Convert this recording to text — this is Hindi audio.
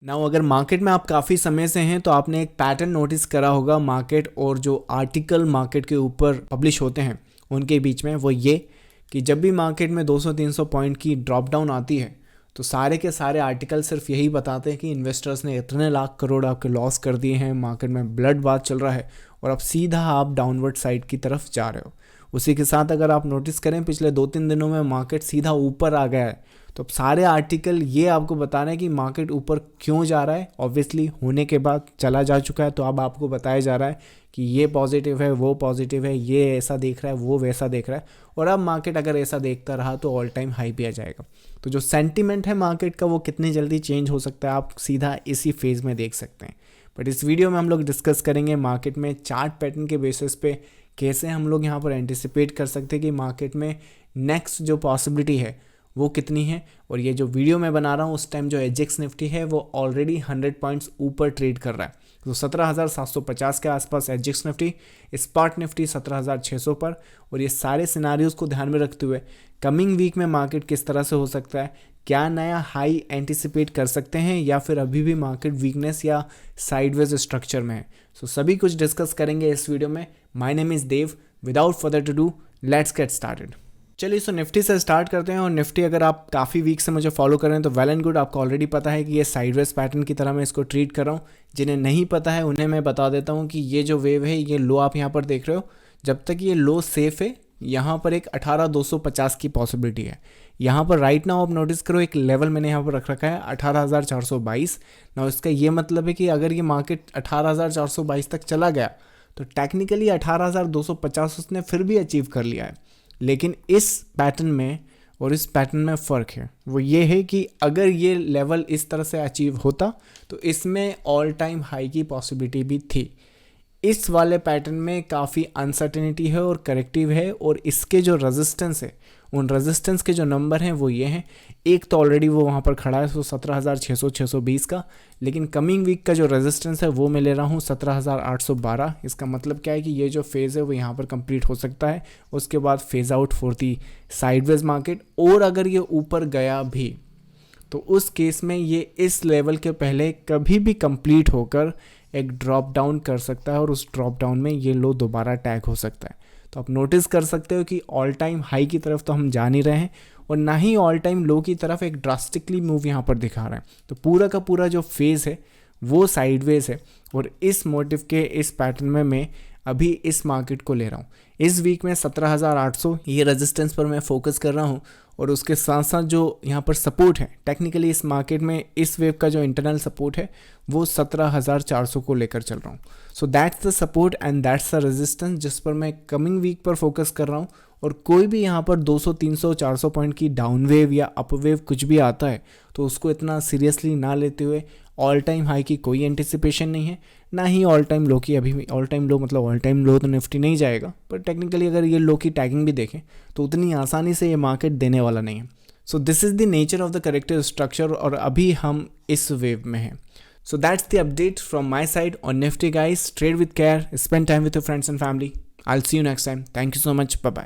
नाउ अगर मार्केट में आप काफ़ी समय से हैं तो आपने एक पैटर्न नोटिस करा होगा मार्केट और जो आर्टिकल मार्केट के ऊपर पब्लिश होते हैं उनके बीच में, वो ये कि जब भी मार्केट में 200-300 पॉइंट की ड्रॉप डाउन आती है तो सारे के सारे आर्टिकल सिर्फ यही बताते हैं कि इन्वेस्टर्स ने इतने लाख करोड़ आपके लॉस कर दिए हैं, मार्केट में ब्लड बाथ चल रहा है और अब सीधा आप डाउनवर्ड साइड की तरफ जा रहे हो। उसी के साथ अगर आप नोटिस करें पिछले 2-3 दिनों में मार्केट सीधा ऊपर आ गया है, तो अब सारे आर्टिकल ये आपको बता रहे हैं कि मार्केट ऊपर क्यों जा रहा है। ऑब्वियसली होने के बाद चला जा चुका है, तो अब आपको बताया जा रहा है कि ये पॉजिटिव है, वो पॉजिटिव है, ये ऐसा देख रहा है, वो वैसा देख रहा है, और अब मार्केट अगर ऐसा देखता रहा तो ऑल टाइम हाई पे आ जाएगा। तो जो सेंटीमेंट है मार्केट का वो कितनी जल्दी चेंज हो सकता है आप सीधा इसी फेज़ में देख सकते हैं। बट इस वीडियो में हम लोग डिस्कस करेंगे मार्केट में चार्ट पैटर्न के बेसिस पे कैसे हम लोग यहाँ पर एंटिसिपेट कर सकते हैं कि मार्केट में नेक्स्ट जो पॉसिबिलिटी है वो कितनी है। और ये जो वीडियो मैं बना रहा हूँ उस टाइम जो एजेक्स निफ्टी है वो ऑलरेडी 100 पॉइंट्स ऊपर ट्रेड कर रहा है, तो 17,750 के आसपास एजेक्स निफ्टी, स्पॉट निफ्टी 17,600 पर। और ये सारे सिनारियोज को ध्यान में रखते हुए कमिंग वीक में मार्केट किस तरह से हो सकता है, क्या नया हाई एंटिसिपेट कर सकते हैं या फिर अभी भी मार्केट वीकनेस या साइडवेज स्ट्रक्चर में है, सो सभी कुछ डिस्कस करेंगे इस वीडियो में। My name is Dev. Without further to do let's get started. चलिए सो निफ्टी से स्टार्ट करते हैं। और निफ्टी अगर आप काफ़ी वीक से मुझे फॉलो कर रहे हैं तो वेल एंड गुड, आपको ऑलरेडी पता है कि ये साइडवेज पैटर्न की तरह मैं इसको ट्रीट कर रहा हूँ। जिन्हें नहीं पता है उन्हें मैं बता देता हूँ कि ये जो वेव है, ये लो आप यहाँ पर देख रहे हो, जब तक ये लो सेफ है यहाँ पर एक 18,250 की पॉसिबिलिटी है। यहाँ पर राइट नाउ आप नोटिस करो एक लेवल मैंने यहाँ पर रख रखा है 18,422। ना इसका ये मतलब है कि अगर ये मार्केट 18,422 तक चला गया तो टेक्निकली 18,250 उसने फिर भी अचीव कर लिया है। लेकिन इस पैटर्न में और इस पैटर्न में फ़र्क है, वो ये है कि अगर ये लेवल इस तरह से अचीव होता तो इसमें ऑल टाइम हाई की पॉसिबिलिटी भी थी। इस वाले पैटर्न में काफ़ी अनसर्टेनिटी है और करेक्टिव है, और इसके जो रेजिस्टेंस है उन रेजिस्टेंस के जो नंबर हैं वो ये हैं। एक तो ऑलरेडी वो वहाँ पर खड़ा है, सो 17,600-620 का, लेकिन कमिंग वीक का जो रेजिस्टेंस है वो मैं ले रहा हूँ 17,812। इसका मतलब क्या है कि ये जो फेज़ है वो यहाँ पर कंप्लीट हो सकता है, उसके बाद phase out for the sideways market. और अगर ये ऊपर गया भी तो उस केस में ये इस लेवल के पहले कभी भी कंप्लीट होकर एक ड्रॉप डाउन कर सकता है, और उस ड्रॉप डाउन में ये लो दोबारा टैग हो सकता है। तो आप नोटिस कर सकते हो कि ऑल टाइम हाई की तरफ तो हम जा नहीं रहे हैं और ना ही ऑल टाइम लो की तरफ एक ड्रास्टिकली मूव यहाँ पर दिखा रहा है। तो पूरा का पूरा जो फेज़ है वो साइडवेज है, और इस मोटिव के इस पैटर्न में मैं अभी इस मार्केट को ले रहा हूँ। इस वीक में 17,800 ये रेजिस्टेंस पर मैं फोकस कर रहा हूँ, और उसके साथ साथ जो यहाँ पर सपोर्ट है टेक्निकली इस मार्केट में इस वेव का जो इंटरनल सपोर्ट है वो 17,400 को लेकर चल रहा हूँ। सो that's the support and that's the resistance जिस पर मैं कमिंग वीक पर फोकस कर रहा हूँ। और कोई भी यहाँ पर 200, 300, 400 पॉइंट की डाउन वेव या अप वेव कुछ भी आता है तो उसको इतना सीरियसली ना लेते हुए, ऑल टाइम हाई की कोई एंटिसिपेशन नहीं है, ना ही ऑल टाइम लो की। अभी ऑल टाइम लो मतलब ऑल टाइम लो तो निफ्टी नहीं जाएगा, पर टेक्निकली अगर ये लो की टैगिंग भी देखें तो उतनी आसानी से ये मार्केट देने वाला नहीं है। So this is the nature of the corrective structure, और अभी हम इस वेव में हैं। So that's the update from my side on Nifty guys. Trade with care, spend time with your friends and family. I will see you next time. Thank you so much, bye bye.